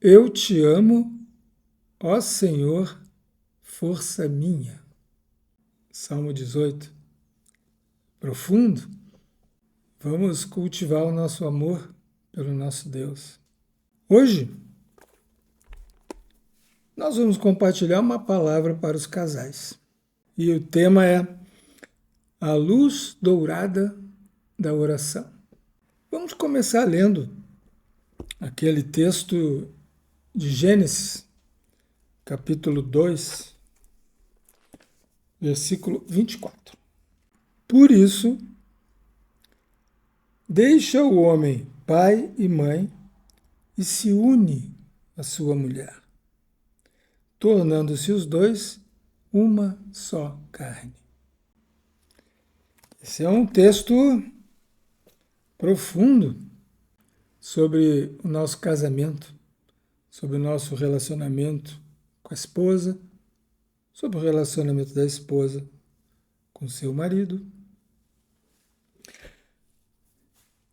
Eu te amo, ó Senhor, força minha. Salmo 18. Profundo. Vamos cultivar o nosso amor pelo nosso Deus. Hoje, nós vamos compartilhar uma palavra para os casais. E o tema é a luz dourada da oração. Vamos começar lendo aquele texto de Gênesis, capítulo 2, versículo 24. Por isso, deixa o homem pai e mãe e se une à sua mulher, tornando-se os dois uma só carne. Esse é um texto profundo sobre o nosso casamento, sobre o nosso relacionamento com a esposa, sobre o relacionamento da esposa com seu marido.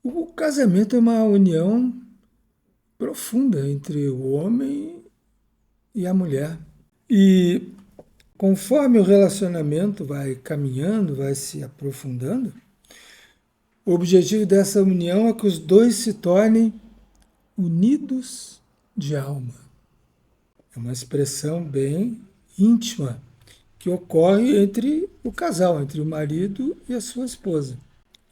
O casamento é uma união profunda entre o homem e a mulher. E conforme o relacionamento vai caminhando, vai se aprofundando, o objetivo dessa união é que os dois se tornem unidos de alma. É uma expressão bem íntima que ocorre entre o casal, entre o marido e a sua esposa,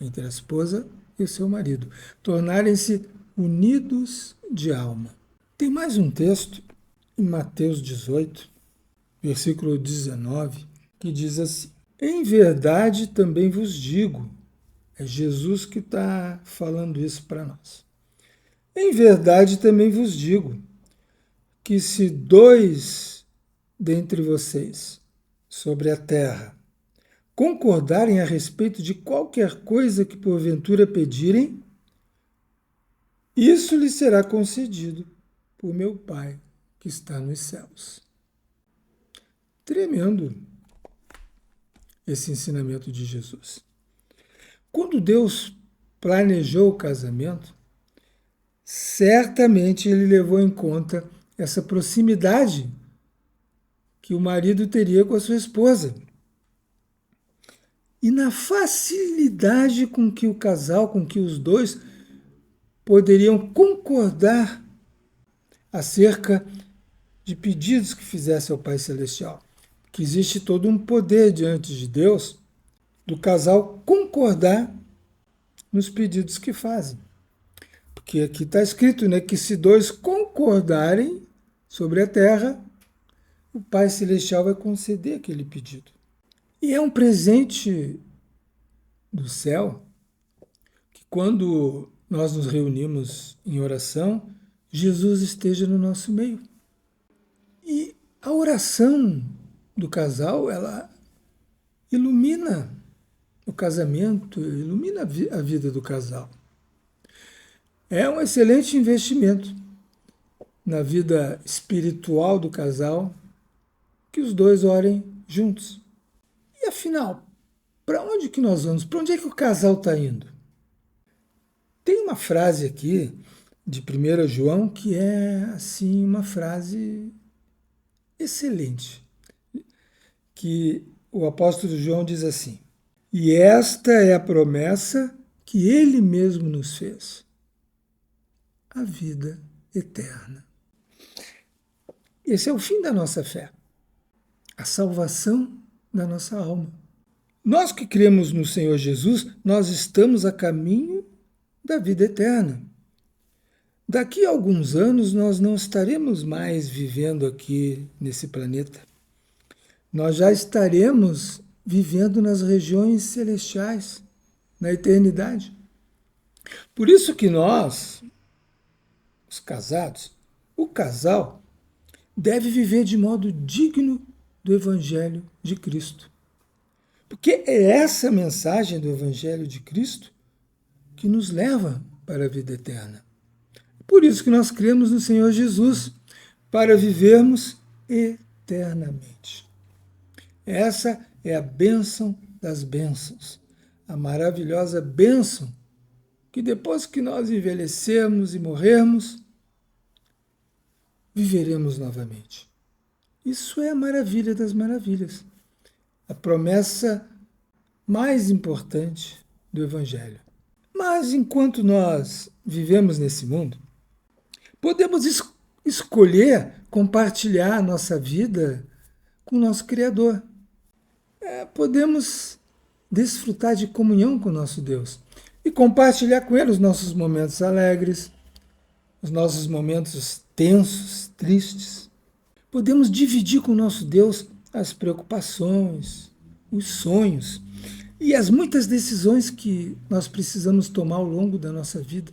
entre a esposa e o seu marido, tornarem-se unidos de alma. Tem mais um texto em Mateus 18, versículo 19, que diz assim: em verdade também vos digo, é Jesus que está falando isso para nós. Em verdade também vos digo que se dois dentre vocês sobre a terra concordarem a respeito de qualquer coisa que porventura pedirem, isso lhes será concedido por meu Pai que está nos céus. Tremendo esse ensinamento de Jesus. Quando Deus planejou o casamento, certamente ele levou em conta essa proximidade que o marido teria com a sua esposa. E na facilidade com que o casal, com que os dois poderiam concordar acerca de pedidos que fizesse ao Pai Celestial. Que existe todo um poder diante de Deus do casal concordar nos pedidos que fazem. Porque aqui está escrito, né, que se dois concordarem sobre a terra, o Pai Celestial vai conceder aquele pedido. E é um presente do céu que quando nós nos reunimos em oração, Jesus esteja no nosso meio. E a oração do casal, ela ilumina o casamento, ilumina a vida do casal. É um excelente investimento na vida espiritual do casal que os dois orem juntos. E afinal, para onde que nós vamos? Para onde é que o casal está indo? Tem uma frase aqui de 1 João que é assim uma frase excelente, que o apóstolo João diz assim: e esta é a promessa que ele mesmo nos fez, a vida eterna. Esse é o fim da nossa fé, a salvação da nossa alma. Nós que cremos no Senhor Jesus, nós estamos a caminho da vida eterna. Daqui a alguns anos nós não estaremos mais vivendo aqui nesse planeta. Nós já estaremos vivendo nas regiões celestiais, na eternidade. Por isso que nós, os casados, o casal, deve viver de modo digno do Evangelho de Cristo. Porque é essa mensagem do Evangelho de Cristo que nos leva para a vida eterna. Por isso que nós cremos no Senhor Jesus, para vivermos eternamente. Essa é a bênção das bênçãos, a maravilhosa bênção que depois que nós envelhecermos e morrermos, viveremos novamente. Isso é a maravilha das maravilhas. A promessa mais importante do Evangelho. Mas enquanto nós vivemos nesse mundo, podemos escolher compartilhar a nossa vida com o nosso Criador. Podemos desfrutar de comunhão com o nosso Deus e compartilhar com Ele os nossos momentos alegres, os nossos momentos tensos, tristes. Podemos dividir com o nosso Deus as preocupações, os sonhos e as muitas decisões que nós precisamos tomar ao longo da nossa vida.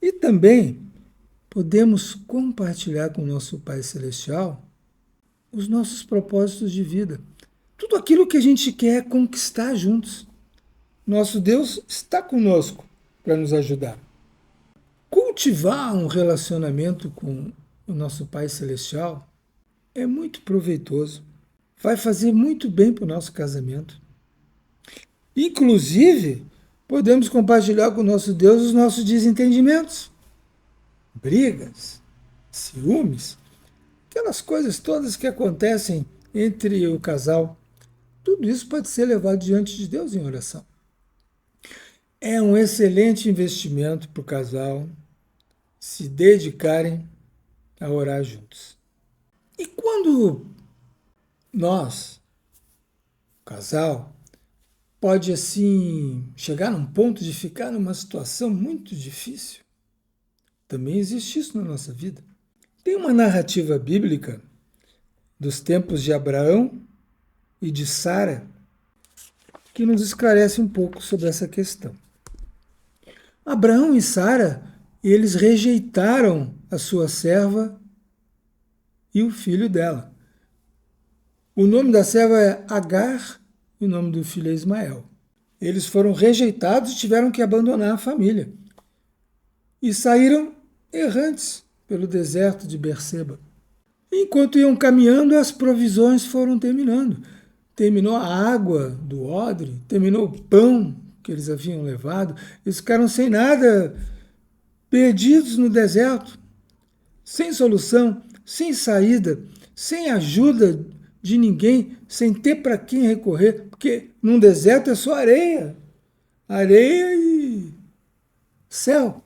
E também podemos compartilhar com o nosso Pai Celestial os nossos propósitos de vida. Tudo aquilo que a gente quer conquistar juntos. Nosso Deus está conosco para nos ajudar. Cultivar um relacionamento com o nosso Pai Celestial é muito proveitoso. Vai fazer muito bem para o nosso casamento. Inclusive, podemos compartilhar com o nosso Deus os nossos desentendimentos, brigas, ciúmes, aquelas coisas todas que acontecem entre o casal. Tudo isso pode ser levado diante de Deus em oração. É um excelente investimento para o casal se dedicarem a orar juntos. E quando nós, o casal, pode assim chegar num ponto de ficar numa situação muito difícil, também existe isso na nossa vida. Tem uma narrativa bíblica dos tempos de Abraão e de Sara que nos esclarece um pouco sobre essa questão. Abraão e Sara, eles rejeitaram a sua serva e o filho dela. O nome da serva é Agar e o nome do filho é Ismael. Eles foram rejeitados e tiveram que abandonar a família. E saíram errantes pelo deserto de Berseba. Enquanto iam caminhando, as provisões foram terminando. Terminou a água do odre, terminou o pão que eles haviam levado. Eles ficaram sem nada, perdidos no deserto, sem solução, sem saída, sem ajuda de ninguém, sem ter para quem recorrer, porque num deserto é só areia, areia e céu.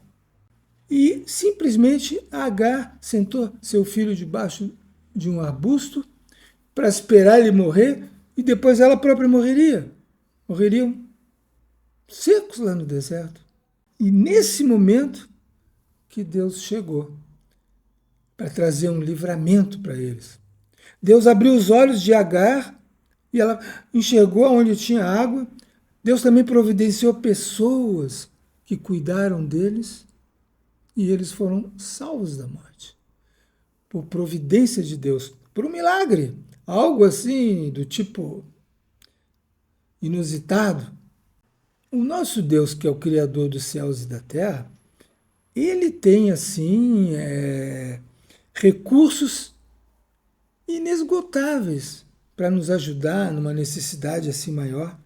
E simplesmente Agar sentou seu filho debaixo de um arbusto para esperar ele morrer e depois ela própria morreria. Morreriam secos lá no deserto. E nesse momento que Deus chegou para trazer um livramento para eles. Deus abriu os olhos de Agar e ela enxergou onde tinha água. Deus também providenciou pessoas que cuidaram deles e eles foram salvos da morte. Por providência de Deus, por um milagre, algo assim do tipo inusitado. O nosso Deus, que é o Criador dos céus e da terra, ele tem assim recursos inesgotáveis para nos ajudar numa necessidade assim maior.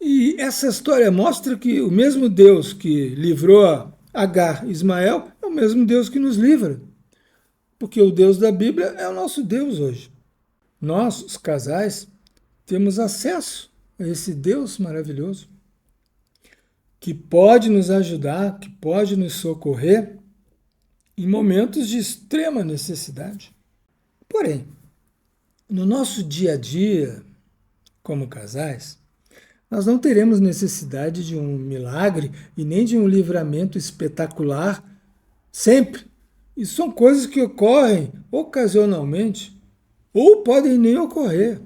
E essa história mostra que o mesmo Deus que livrou Agar e Ismael é o mesmo Deus que nos livra. Porque o Deus da Bíblia é o nosso Deus hoje. Nós, os casais, temos acesso a esse Deus maravilhoso que pode nos ajudar, que pode nos socorrer em momentos de extrema necessidade. Porém, no nosso dia a dia, como casais, nós não teremos necessidade de um milagre e nem de um livramento espetacular sempre. Isso são coisas que ocorrem ocasionalmente ou podem nem ocorrer.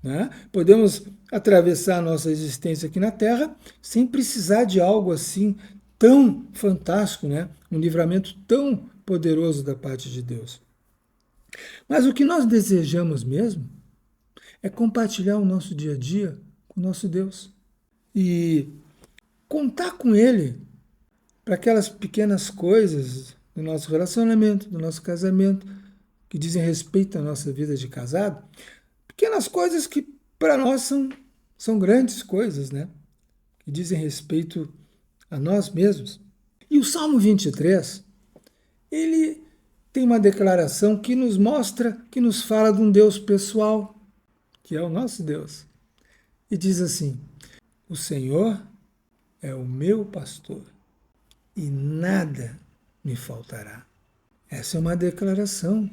Né? Podemos atravessar a nossa existência aqui na Terra sem precisar de algo assim tão fantástico, né? Um livramento tão poderoso da parte de Deus. Mas o que nós desejamos mesmo é compartilhar o nosso dia a dia com o nosso Deus e contar com Ele para aquelas pequenas coisas do nosso relacionamento, do nosso casamento, que dizem respeito à nossa vida de casado, pequenas coisas que para nós são grandes coisas, né? Que dizem respeito a nós mesmos. E o Salmo 23, ele tem uma declaração que nos mostra, que nos fala de um Deus pessoal, que é o nosso Deus. E diz assim: o Senhor é o meu pastor e nada me faltará. Essa é uma declaração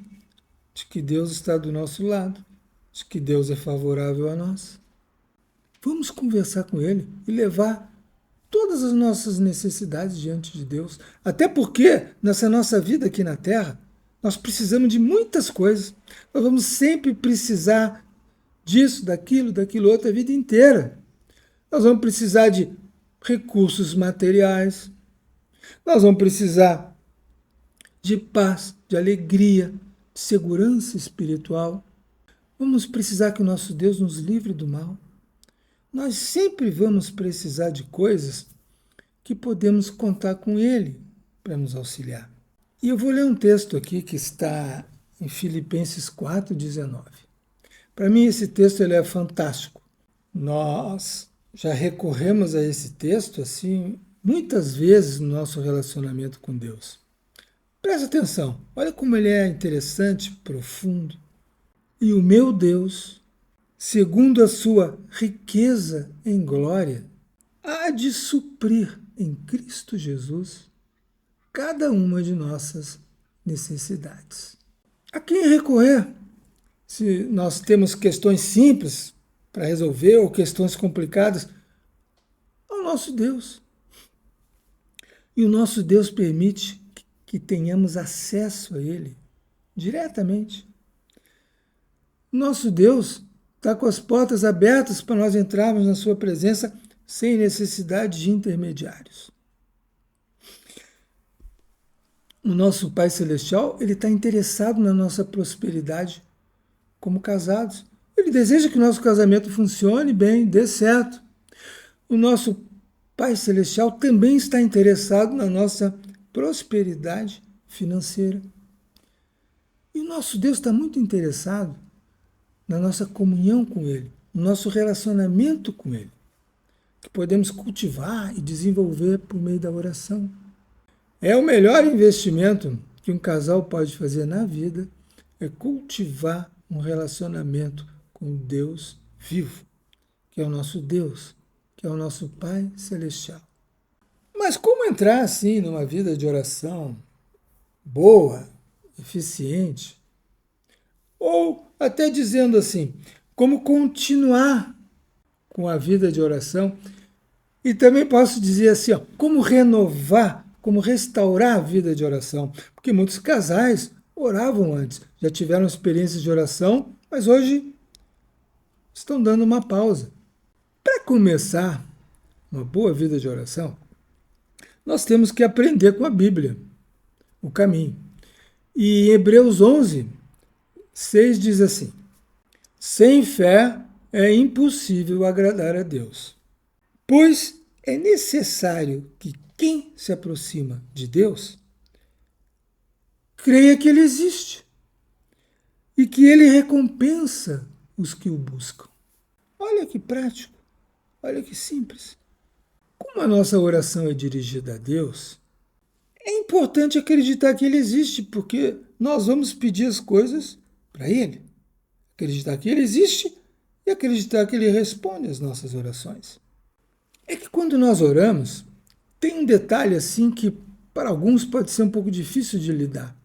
de que Deus está do nosso lado, de que Deus é favorável a nós. Vamos conversar com Ele e levar todas as nossas necessidades diante de Deus. Até porque, nessa nossa vida aqui na Terra, nós precisamos de muitas coisas. Nós vamos sempre precisar disso, daquilo outro a vida inteira. Nós vamos precisar de recursos materiais, nós vamos precisar de paz, de alegria, de segurança espiritual. Vamos precisar que o nosso Deus nos livre do mal. Nós sempre vamos precisar de coisas que podemos contar com Ele para nos auxiliar. E eu vou ler um texto aqui que está em Filipenses 4,19. Para mim esse texto ele é fantástico. Nós já recorremos a esse texto assim muitas vezes no nosso relacionamento com Deus. Presta atenção, olha como ele é interessante, profundo. E o meu Deus, segundo a sua riqueza em glória, há de suprir em Cristo Jesus cada uma de nossas necessidades. A quem recorrer? Se nós temos questões simples para resolver ou questões complicadas, ao nosso Deus. E o nosso Deus permite que tenhamos acesso a Ele diretamente. Nosso Deus está com as portas abertas para nós entrarmos na sua presença sem necessidade de intermediários. O nosso Pai Celestial, ele está interessado na nossa prosperidade como casados. Ele deseja que o nosso casamento funcione bem, dê certo. O nosso Pai Celestial também está interessado na nossa prosperidade financeira. E o nosso Deus está muito interessado na nossa comunhão com Ele, no nosso relacionamento com Ele, que podemos cultivar e desenvolver por meio da oração. É o melhor investimento que um casal pode fazer na vida, é cultivar um relacionamento com Deus vivo, que é o nosso Deus, que é o nosso Pai Celestial. Mas como entrar assim numa vida de oração boa, eficiente? Ou até dizendo assim, como continuar com a vida de oração? E também posso dizer assim, ó, como renovar, como restaurar a vida de oração. Porque muitos casais oravam antes, já tiveram experiências de oração, mas hoje estão dando uma pausa. Para começar uma boa vida de oração, nós temos que aprender com a Bíblia, o caminho. E em Hebreus 11, 6 diz assim: sem fé é impossível agradar a Deus, pois é necessário que quem se aproxima de Deus creia que Ele existe e que Ele recompensa os que o buscam. Olha que prático, olha que simples. Como a nossa oração é dirigida a Deus, é importante acreditar que Ele existe, porque nós vamos pedir as coisas para Ele. Acreditar que Ele existe e acreditar que Ele responde às nossas orações. É que quando nós oramos, tem um detalhe assim que para alguns pode ser um pouco difícil de lidar.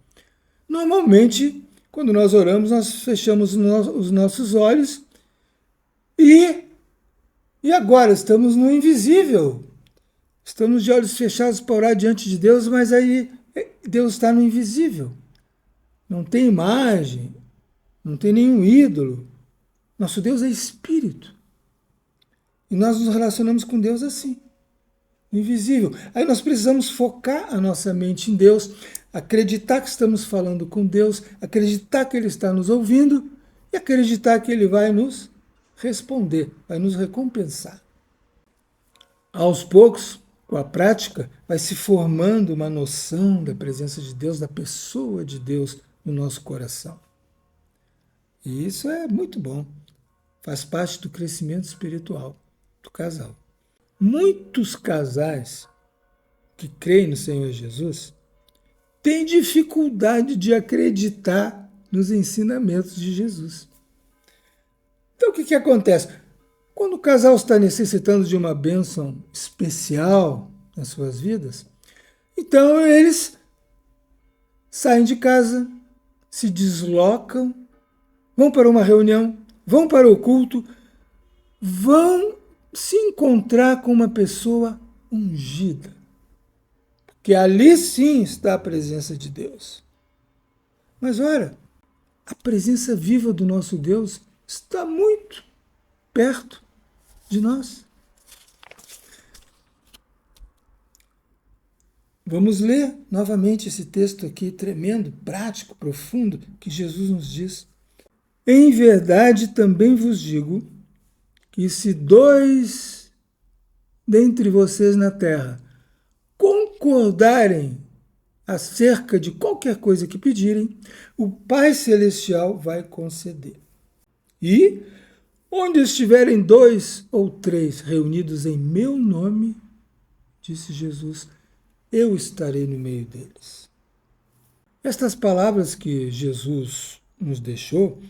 Normalmente, quando nós oramos, nós fechamos os nossos olhos e agora estamos no invisível. Estamos de olhos fechados para orar diante de Deus, mas aí Deus está no invisível. Não tem imagem, não tem nenhum ídolo. Nosso Deus é espírito. E nós nos relacionamos com Deus assim, no invisível. Aí nós precisamos focar a nossa mente em Deus, acreditar que estamos falando com Deus, acreditar que Ele está nos ouvindo e acreditar que Ele vai nos responder, vai nos recompensar. Aos poucos, com a prática, vai se formando uma noção da presença de Deus, da pessoa de Deus no nosso coração. E isso é muito bom. Faz parte do crescimento espiritual do casal. Muitos casais que creem no Senhor Jesus tem dificuldade de acreditar nos ensinamentos de Jesus. Então, o que acontece? Quando o casal está necessitando de uma bênção especial nas suas vidas, então eles saem de casa, se deslocam, vão para uma reunião, vão para o culto, vão se encontrar com uma pessoa ungida. Porque ali sim está a presença de Deus. Mas olha, a presença viva do nosso Deus está muito perto de nós. Vamos ler novamente esse texto aqui, tremendo, prático, profundo, que Jesus nos diz. Em verdade também vos digo que se 2 dentre vocês na terra concordarem acerca de qualquer coisa que pedirem, o Pai Celestial vai conceder. E onde estiverem 2 ou 3 reunidos em meu nome, disse Jesus, eu estarei no meio deles. Estas palavras que Jesus nos deixou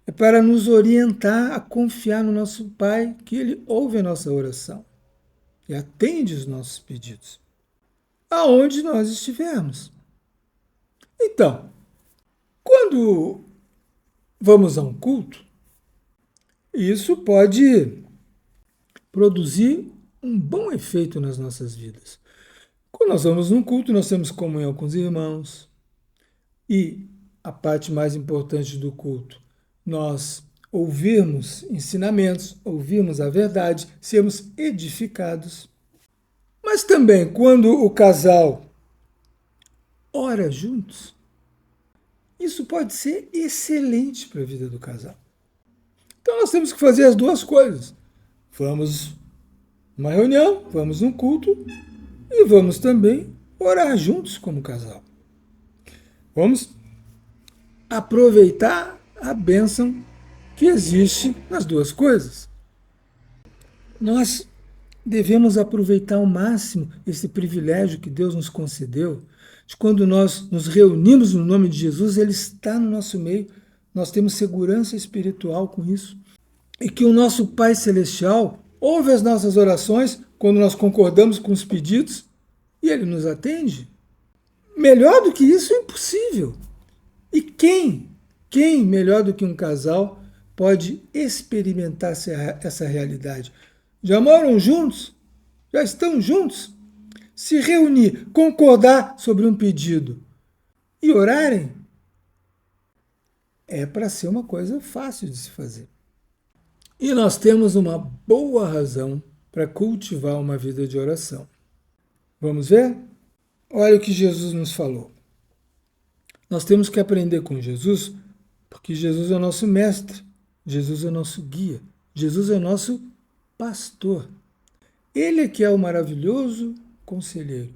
é para nos orientar a confiar no nosso Pai, que Ele ouve a nossa oração e atende os nossos pedidos, aonde nós estivermos. Então, quando vamos a um culto, isso pode produzir um bom efeito nas nossas vidas. Quando nós vamos num culto, nós temos comunhão com os irmãos. E a parte mais importante do culto, nós ouvirmos ensinamentos, ouvirmos a verdade, sermos edificados. Mas também, quando o casal ora juntos, isso pode ser excelente para a vida do casal. Então nós temos que fazer as duas coisas. Vamos numa reunião, vamos num culto e vamos também orar juntos como casal. Vamos aproveitar a bênção que existe nas duas coisas. Nós devemos aproveitar ao máximo esse privilégio que Deus nos concedeu, de quando nós nos reunimos no nome de Jesus, Ele está no nosso meio, nós temos segurança espiritual com isso, e que o nosso Pai Celestial ouve as nossas orações quando nós concordamos com os pedidos e Ele nos atende. Melhor do que isso é impossível. E quem melhor do que um casal pode experimentar essa realidade? Já moram juntos? Já estão juntos? Se reunir, concordar sobre um pedido e orarem, é para ser uma coisa fácil de se fazer. E nós temos uma boa razão para cultivar uma vida de oração. Vamos ver? Olha o que Jesus nos falou. Nós temos que aprender com Jesus, porque Jesus é o nosso mestre, Jesus é o nosso guia, Jesus é o nosso pastor. Ele é que é o maravilhoso conselheiro.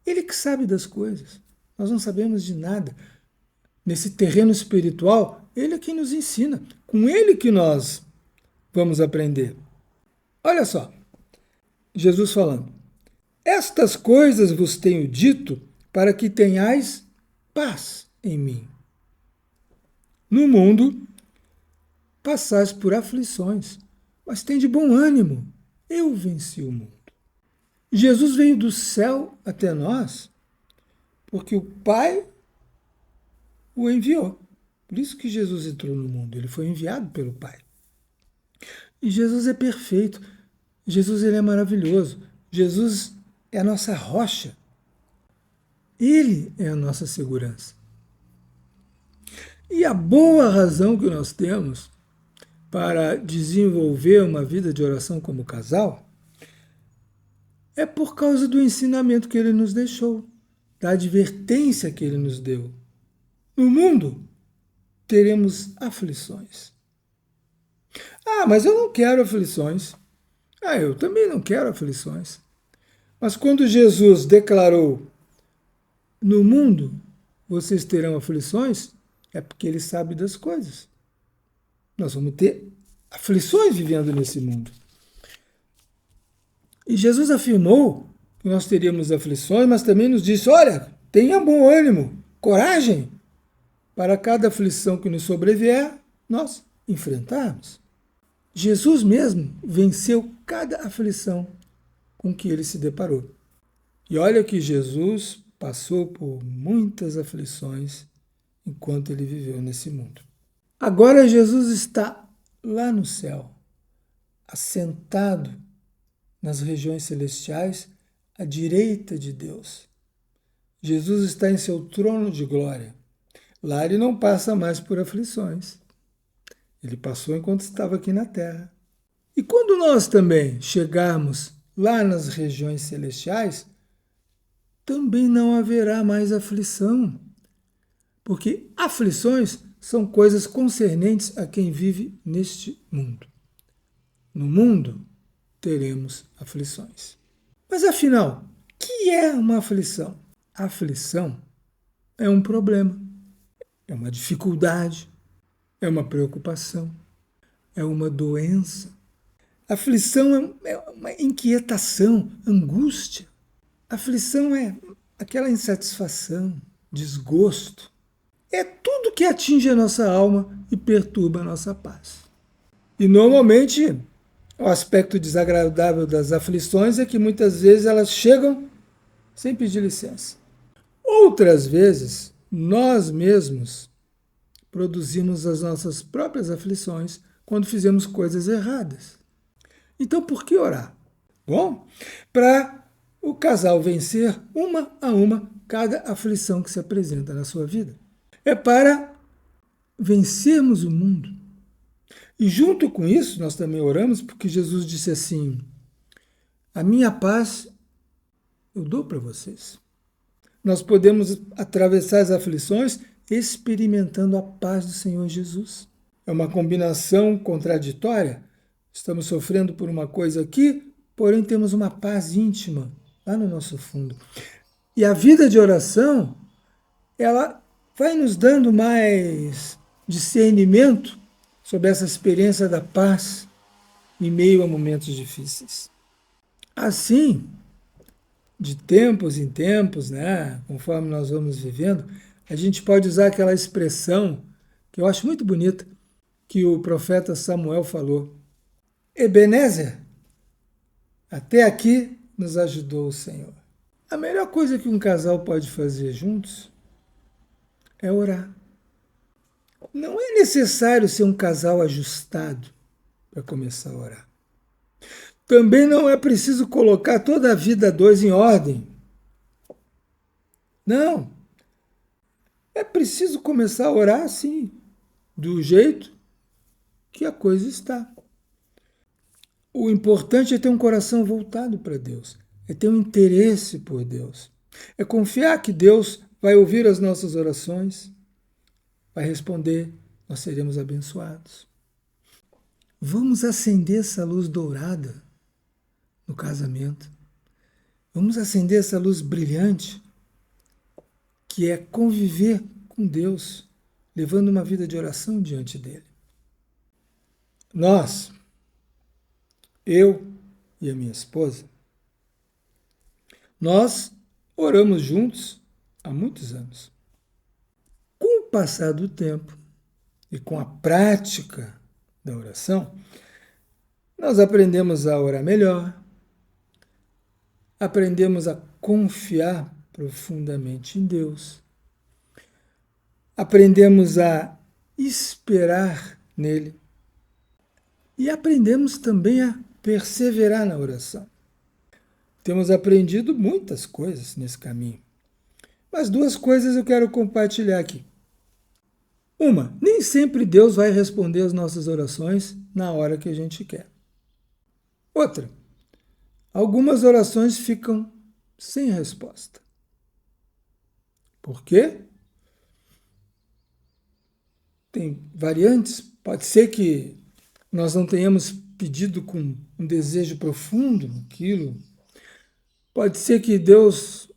Ele que sabe das coisas. Nós não sabemos de nada. Nesse terreno espiritual, Ele é quem nos ensina. Com Ele que nós vamos aprender. Olha só, Jesus falando. Estas coisas vos tenho dito para que tenhais paz em mim. No mundo, passais por aflições, mas tende bom ânimo. Eu venci o mundo. Jesus veio do céu até nós porque o Pai o enviou. Por isso que Jesus entrou no mundo. Ele foi enviado pelo Pai. E Jesus é perfeito. Jesus ele é maravilhoso. Jesus é a nossa rocha. Ele é a nossa segurança. E a boa razão que nós temos para desenvolver uma vida de oração como casal é por causa do ensinamento que Ele nos deixou, da advertência que Ele nos deu. No mundo, teremos aflições. Ah, mas eu não quero aflições. Ah, eu também não quero aflições. Mas quando Jesus declarou, no mundo vocês terão aflições, é porque Ele sabe das coisas. Nós vamos ter aflições vivendo nesse mundo. E Jesus afirmou que nós teríamos aflições, mas também nos disse, olha, tenha bom ânimo, coragem, para cada aflição que nos sobrevier, nós enfrentarmos. Jesus mesmo venceu cada aflição com que ele se deparou. E olha que Jesus passou por muitas aflições enquanto ele viveu nesse mundo. Agora Jesus está lá no céu, assentado nas regiões celestiais, à direita de Deus. Jesus está em seu trono de glória. Lá ele não passa mais por aflições. Ele passou enquanto estava aqui na terra. E quando nós também chegarmos lá nas regiões celestiais, também não haverá mais aflição. Porque aflições são coisas concernentes a quem vive neste mundo. No mundo teremos aflições. Mas afinal, o que é uma aflição? A aflição é um problema, é uma dificuldade, é uma preocupação, é uma doença. Aflição é uma inquietação, angústia. Aflição é aquela insatisfação, desgosto. É tudo que atinge a nossa alma e perturba a nossa paz. E normalmente o aspecto desagradável das aflições é que muitas vezes elas chegam sem pedir licença. Outras vezes, nós mesmos produzimos as nossas próprias aflições quando fizemos coisas erradas. Então, por que orar? Bom, para o casal vencer uma a uma cada aflição que se apresenta na sua vida. É para vencermos o mundo. E junto com isso, nós também oramos porque Jesus disse assim: a minha paz eu dou para vocês. Nós podemos atravessar as aflições experimentando a paz do Senhor Jesus. É uma combinação contraditória. Estamos sofrendo por uma coisa aqui, porém temos uma paz íntima lá no nosso fundo. E a vida de oração, ela vai nos dando mais discernimento sobre essa experiência da paz em meio a momentos difíceis. Assim, de tempos em tempos, né, conforme nós vamos vivendo, a gente pode usar aquela expressão que eu acho muito bonita, que o profeta Samuel falou. Ebenezer, até aqui nos ajudou o Senhor. A melhor coisa que um casal pode fazer juntos é orar. Não é necessário ser um casal ajustado para começar a orar. Também não é preciso colocar toda a vida a dois em ordem. Não. É preciso começar a orar assim, do jeito que a coisa está. O importante é ter um coração voltado para Deus, é ter um interesse por Deus, é confiar que Deus vai ouvir as nossas orações, vai responder, nós seremos abençoados. Vamos acender essa luz dourada no casamento. Vamos acender essa luz brilhante, que é conviver com Deus, levando uma vida de oração diante dele. Nós, eu e a minha esposa, nós oramos juntos há muitos anos. Com o passar do tempo e com a prática da oração, nós aprendemos a orar melhor, aprendemos a confiar profundamente em Deus, aprendemos a esperar nele e aprendemos também a perseverar na oração. Temos aprendido muitas coisas nesse caminho, mas duas coisas eu quero compartilhar aqui. Uma, nem sempre Deus vai responder as nossas orações na hora que a gente quer. Outra, algumas orações ficam sem resposta. Por quê? Tem variantes. Pode ser que nós não tenhamos pedido com um desejo profundo aquilo. Pode ser que Deus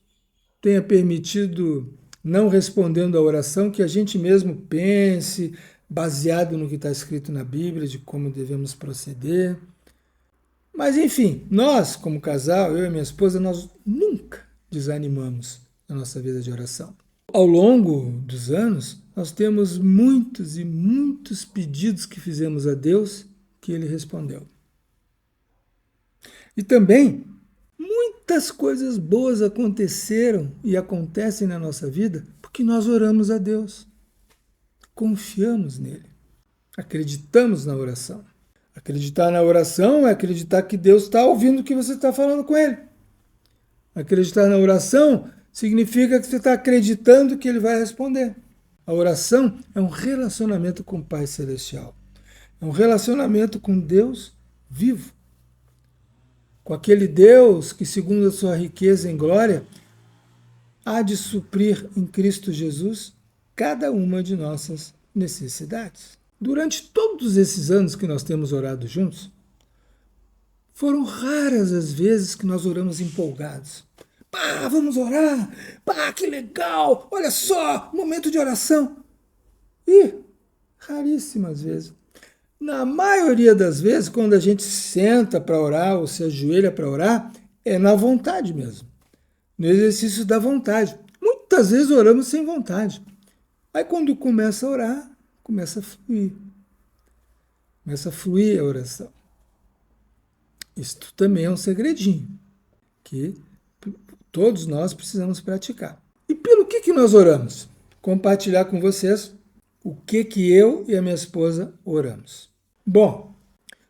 tenha permitido, não respondendo à oração, que a gente mesmo pense, baseado no que está escrito na Bíblia, de como devemos proceder. Mas, enfim, nós, como casal, eu e minha esposa, nós nunca desanimamos na nossa vida de oração. Ao longo dos anos, nós temos muitos e muitos pedidos que fizemos a Deus que Ele respondeu. E também, muitas coisas boas aconteceram e acontecem na nossa vida porque nós oramos a Deus. Confiamos nele. Acreditamos na oração. Acreditar na oração é acreditar que Deus está ouvindo o que você está falando com Ele. Acreditar na oração significa que você está acreditando que Ele vai responder. A oração é um relacionamento com o Pai Celestial. É um relacionamento com Deus vivo. Com aquele Deus que, segundo a sua riqueza em glória, há de suprir em Cristo Jesus cada uma de nossas necessidades. Durante todos esses anos que nós temos orado juntos, foram raras as vezes que nós oramos empolgados. Pá, vamos orar! Pá, que legal! Olha só, momento de oração! E raríssimas vezes. Na maioria das vezes, quando a gente senta para orar ou se ajoelha para orar, é na vontade mesmo. No exercício da vontade. Muitas vezes oramos sem vontade. Aí quando começa a orar, começa a fluir. Começa a fluir a oração. Isto também é um segredinho que todos nós precisamos praticar. E pelo que nós oramos? Compartilhar com vocês o que eu e a minha esposa oramos. Bom,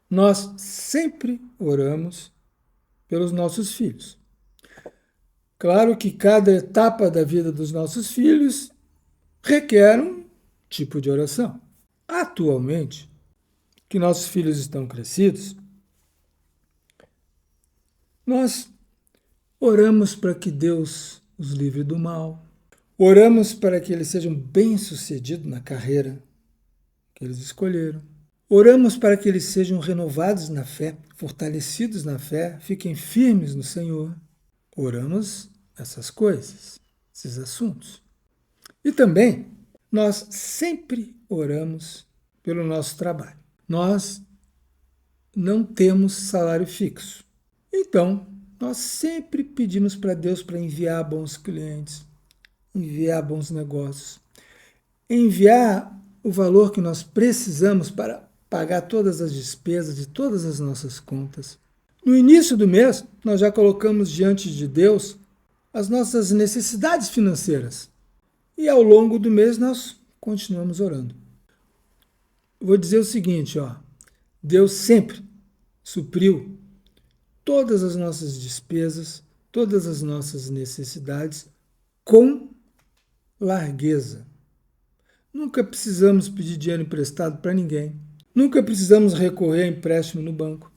nós sempre oramos pelos nossos filhos. Claro que cada etapa da vida dos nossos filhos requer um tipo de oração. Atualmente, que nossos filhos estão crescidos, nós oramos para que Deus os livre do mal. Oramos para que eles sejam bem-sucedidos na carreira que eles escolheram. Oramos para que eles sejam renovados na fé, fortalecidos na fé, fiquem firmes no Senhor. Oramos essas coisas, esses assuntos. E também, nós sempre oramos pelo nosso trabalho. Nós não temos salário fixo. Então, nós sempre pedimos para Deus para enviar bons clientes, enviar bons negócios, enviar o valor que nós precisamos para pagar todas as despesas de todas as nossas contas. No início do mês, nós já colocamos diante de Deus as nossas necessidades financeiras. E ao longo do mês nós continuamos orando. Vou dizer o seguinte, Deus sempre supriu todas as nossas despesas, todas as nossas necessidades com largueza. Nunca precisamos pedir dinheiro emprestado para ninguém. Nunca precisamos recorrer a empréstimo no banco.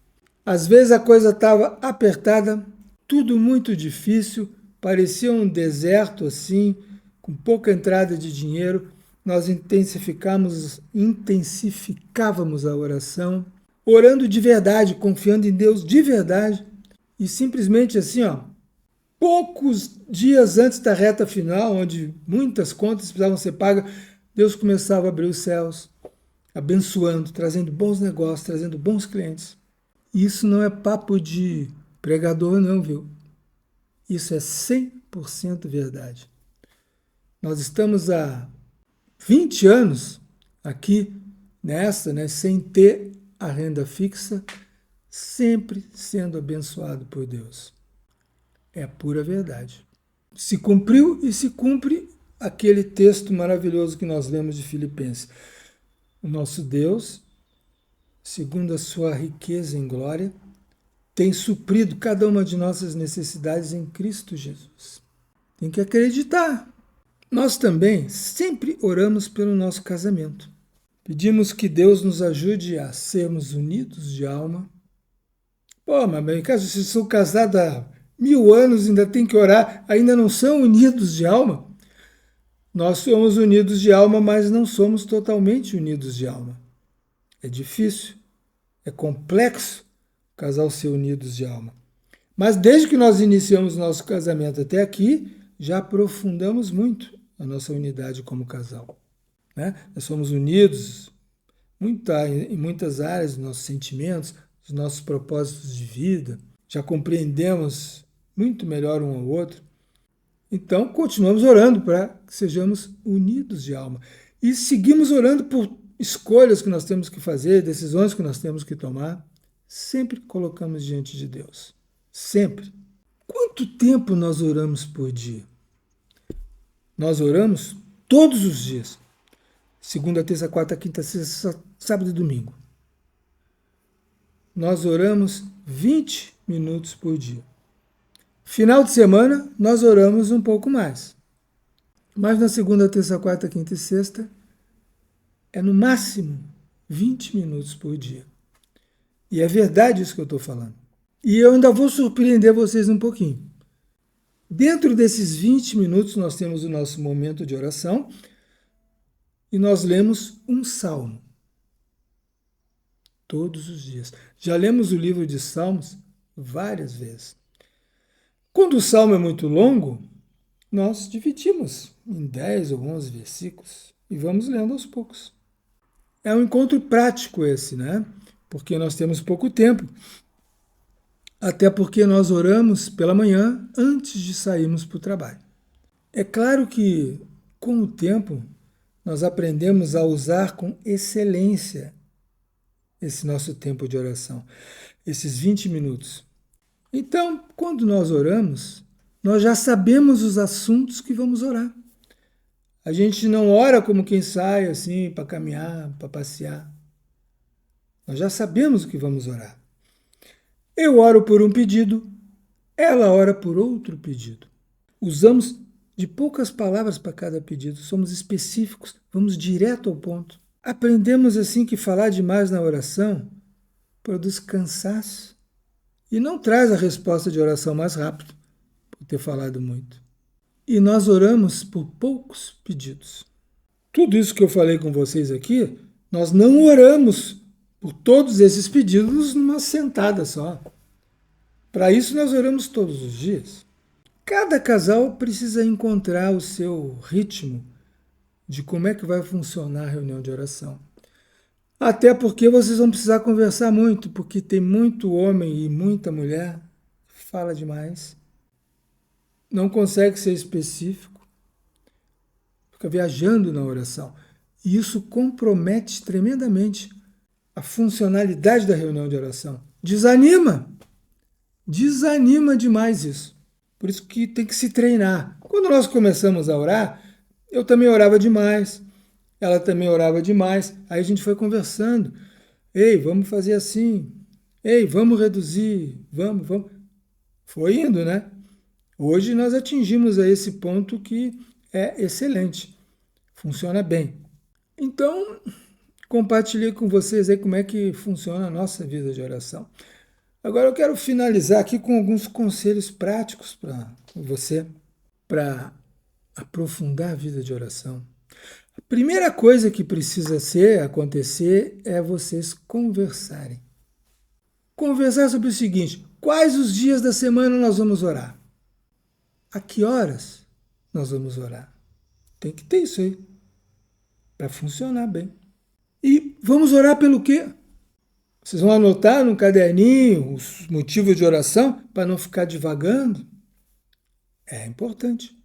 Às vezes a coisa estava apertada, tudo muito difícil, parecia um deserto assim, com pouca entrada de dinheiro. Nós intensificávamos a oração, orando de verdade, confiando em Deus de verdade, e simplesmente assim, poucos dias antes da reta final, onde muitas contas precisavam ser pagas, Deus começava a abrir os céus, abençoando, trazendo bons negócios, trazendo bons clientes. E isso não é papo de pregador não, viu? Isso é 100% verdade. Nós estamos há 20 anos aqui nessa, sem ter a renda fixa, sempre sendo abençoado por Deus. É a pura verdade. Se cumpriu e se cumpre aquele texto maravilhoso que nós lemos de Filipenses. O nosso Deus, segundo a sua riqueza em glória, tem suprido cada uma de nossas necessidades em Cristo Jesus. Tem que acreditar. Nós também sempre oramos pelo nosso casamento. Pedimos que Deus nos ajude a sermos unidos de alma. Pô, mas caso vocês são casados há 1000 anos, ainda tem que orar, ainda não são unidos de alma? Nós somos unidos de alma, mas não somos totalmente unidos de alma. É difícil, é complexo o casal ser unidos de alma. Mas desde que nós iniciamos nosso casamento até aqui, já aprofundamos muito a nossa unidade como casal. Nós somos unidos em muitas áreas dos nossos sentimentos, dos nossos propósitos de vida, já compreendemos muito melhor um ao outro. Então, continuamos orando para que sejamos unidos de alma. E seguimos orando por escolhas que nós temos que fazer, decisões que nós temos que tomar. Sempre colocamos diante de Deus. Sempre. Quanto tempo nós oramos por dia? Nós oramos todos os dias. Segunda, terça, quarta, quinta, sexta, sábado e domingo. Nós oramos 20 minutos por dia. Final de semana, nós oramos um pouco mais. Mas na segunda, terça, quarta, quinta e sexta, é no máximo 20 minutos por dia. E é verdade isso que eu estou falando. E eu ainda vou surpreender vocês um pouquinho. Dentro desses 20 minutos, nós temos o nosso momento de oração e nós lemos um salmo. Todos os dias. Já lemos o livro de Salmos várias vezes. Quando o salmo é muito longo, nós dividimos em 10 ou 11 versículos e vamos lendo aos poucos. É um encontro prático esse, né? Porque nós temos pouco tempo. Até porque nós oramos pela manhã antes de sairmos para o trabalho. É claro que, com o tempo, nós aprendemos a usar com excelência esse nosso tempo de oração, esses 20 minutos. Então, quando nós oramos, nós já sabemos os assuntos que vamos orar. A gente não ora como quem sai assim para caminhar, para passear. Nós já sabemos o que vamos orar. Eu oro por um pedido, ela ora por outro pedido. Usamos de poucas palavras para cada pedido, somos específicos, vamos direto ao ponto. Aprendemos assim que falar demais na oração produz cansaço e não traz a resposta de oração mais rápido, por ter falado muito. E nós oramos por poucos pedidos. Tudo isso que eu falei com vocês aqui, nós não oramos por todos esses pedidos numa sentada só. Para isso nós oramos todos os dias. Cada casal precisa encontrar o seu ritmo de como é que vai funcionar a reunião de oração. Até porque vocês vão precisar conversar muito, porque tem muito homem e muita mulher que fala demais, não consegue ser específico, fica viajando na oração. E isso compromete tremendamente a funcionalidade da reunião de oração. Desanima demais isso. Por isso que tem que se treinar. Quando nós começamos a orar, eu também orava demais, ela também orava demais. Aí a gente foi conversando. Ei, vamos fazer assim. Ei, vamos reduzir. Vamos. Foi indo, né? Hoje nós atingimos a esse ponto que é excelente. Funciona bem. Então, compartilhei com vocês aí como é que funciona a nossa vida de oração. Agora eu quero finalizar aqui com alguns conselhos práticos para você, para aprofundar a vida de oração. A primeira coisa que precisa acontecer é vocês conversarem. Conversar sobre o seguinte: quais os dias da semana nós vamos orar? A que horas nós vamos orar? Tem que ter isso aí, para funcionar bem. E vamos orar pelo quê? Vocês vão anotar no caderninho os motivos de oração para não ficar divagando? É importante.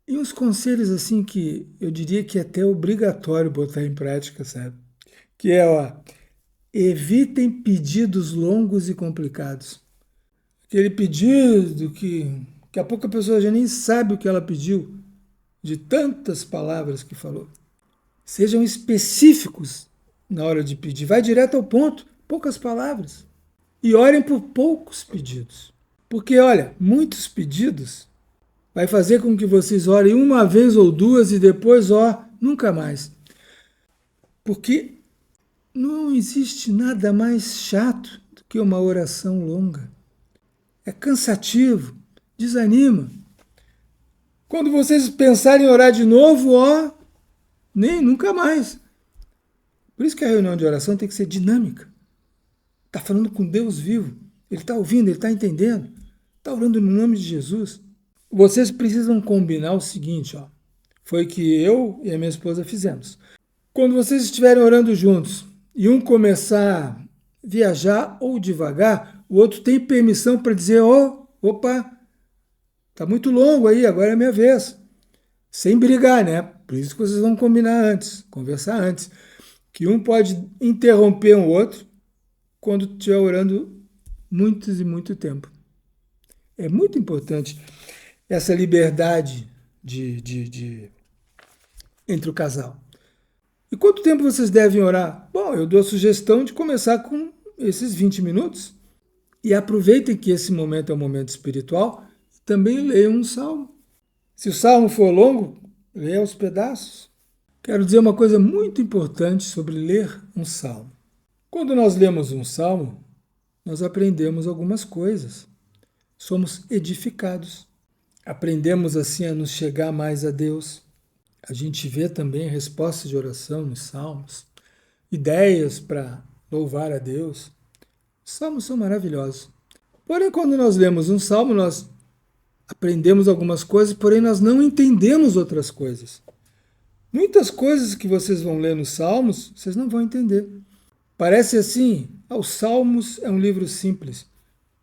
E uns conselhos assim que eu diria que é até obrigatório botar em prática, sabe? Que é, evitem pedidos longos e complicados. Aquele pedido que daqui a pouco a pessoa já nem sabe o que ela pediu, de tantas palavras que falou. Sejam específicos na hora de pedir. Vai direto ao ponto, poucas palavras. E orem por poucos pedidos. Porque, olha, muitos pedidos vai fazer com que vocês orem uma vez ou duas e depois, nunca mais. Porque não existe nada mais chato do que uma oração longa. É cansativo, desanima. Quando vocês pensarem em orar de novo, nunca mais. Por isso que a reunião de oração tem que ser dinâmica. Está falando com Deus vivo. Ele está ouvindo, ele está entendendo. Está orando no nome de Jesus. Vocês precisam combinar o seguinte, foi o que eu e a minha esposa fizemos. Quando vocês estiverem orando juntos e um começar a viajar ou devagar, o outro tem permissão para dizer, Opa, tá muito longo aí, agora é minha vez. Sem brigar, né? Por isso que vocês vão combinar antes, conversar antes. Que um pode interromper o outro quando estiver orando muitos e muito tempo. É muito importante essa liberdade entre o casal. E quanto tempo vocês devem orar? Bom, eu dou a sugestão de começar com esses 20 minutos. E aproveitem que esse momento é um momento espiritual. Também leiam um salmo. Se o salmo for longo, leia aos pedaços. Quero dizer uma coisa muito importante sobre ler um salmo. Quando nós lemos um salmo, nós aprendemos algumas coisas. Somos edificados. Aprendemos assim a nos chegar mais a Deus. A gente vê também respostas de oração nos salmos, ideias para louvar a Deus. Os salmos são maravilhosos. Porém, quando nós lemos um salmo, nós aprendemos algumas coisas, porém nós não entendemos outras coisas. Muitas coisas que vocês vão ler nos salmos, vocês não vão entender. Parece assim, os Salmos é um livro simples.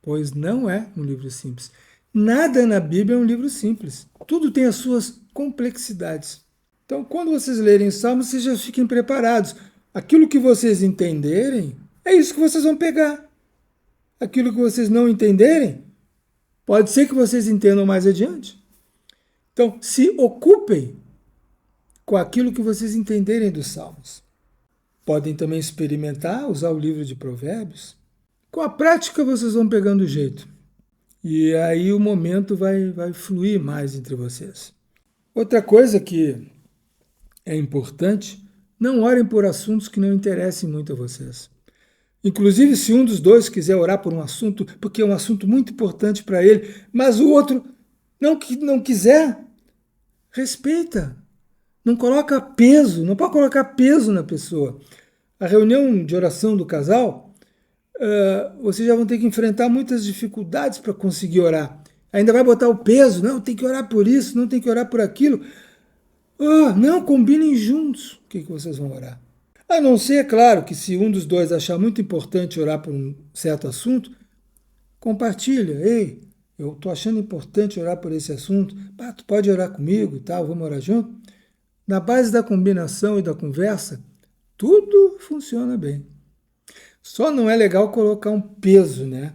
Pois não é um livro simples. Nada na Bíblia é um livro simples. Tudo tem as suas complexidades. Então, quando vocês lerem Salmos, vocês já fiquem preparados. Aquilo que vocês entenderem, é isso que vocês vão pegar. Aquilo que vocês não entenderem, pode ser que vocês entendam mais adiante. Então, se ocupem com aquilo que vocês entenderem dos Salmos. Podem também experimentar, usar o livro de Provérbios. Com a prática vocês vão pegando o jeito. E aí o momento vai fluir mais entre vocês. Outra coisa que é importante, não orem por assuntos que não interessem muito a vocês. Inclusive, se um dos dois quiser orar por um assunto, porque é um assunto muito importante para ele, mas o outro não quiser, respeita. Não coloca peso, não pode colocar peso na pessoa. A reunião de oração do casal, vocês já vão ter que enfrentar muitas dificuldades para conseguir orar. Ainda vai botar o peso, não, tem que orar por isso, não tem que orar por aquilo. Não, combinem juntos o que vocês vão orar. A não ser, é claro, que se um dos dois achar muito importante orar por um certo assunto, compartilha. Ei, eu estou achando importante orar por esse assunto. Tu pode orar comigo e tal, vamos orar junto? Na base da combinação e da conversa, tudo funciona bem. Só não é legal colocar um peso, né?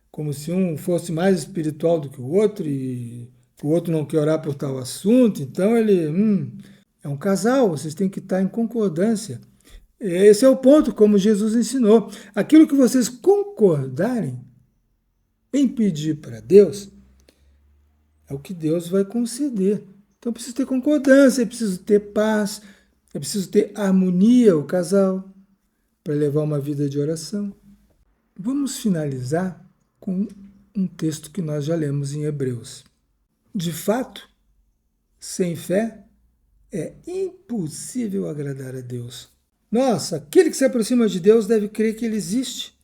Como se um fosse mais espiritual do que o outro e o outro não quer orar por tal assunto, então ele é um casal, vocês têm que estar em concordância. Esse é o ponto, como Jesus ensinou. Aquilo que vocês concordarem em pedir para Deus, é o que Deus vai conceder. Então, precisa ter concordância, é preciso ter paz, é preciso ter harmonia, o casal, para levar uma vida de oração. Vamos finalizar com um texto que nós já lemos em Hebreus. De fato, sem fé, é impossível agradar a Deus. Nossa, aquele que se aproxima de Deus deve crer que Ele existe,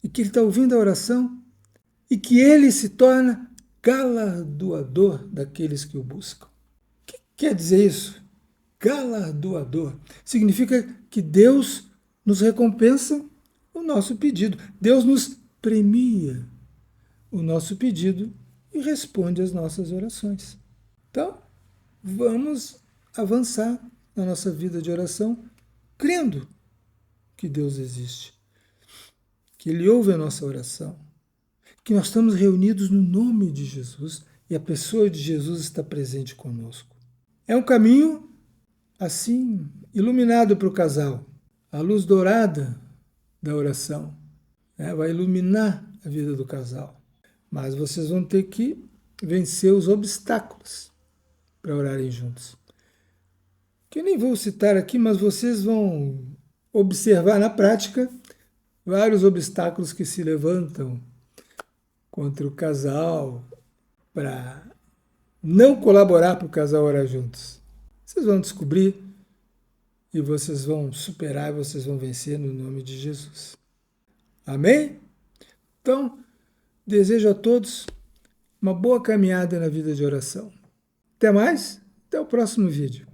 e que Ele está ouvindo a oração, e que Ele se torna galardoador daqueles que o buscam. O que quer dizer isso? Galardoador. Significa que Deus nos recompensa o nosso pedido. Deus nos premia o nosso pedido e responde às nossas orações. Então, vamos avançar na nossa vida de oração, crendo que Deus existe, que Ele ouve a nossa oração, que nós estamos reunidos no nome de Jesus e a pessoa de Jesus está presente conosco. É um caminho, assim, iluminado para o casal. A luz dourada da oração vai iluminar a vida do casal. Mas vocês vão ter que vencer os obstáculos para orarem juntos. Que eu nem vou citar aqui, mas vocês vão observar na prática vários obstáculos que se levantam contra o casal para não colaborar para o casal orar juntos. Vocês vão descobrir e vocês vão superar e vocês vão vencer no nome de Jesus. Amém? Então, desejo a todos uma boa caminhada na vida de oração. Até mais, até o próximo vídeo.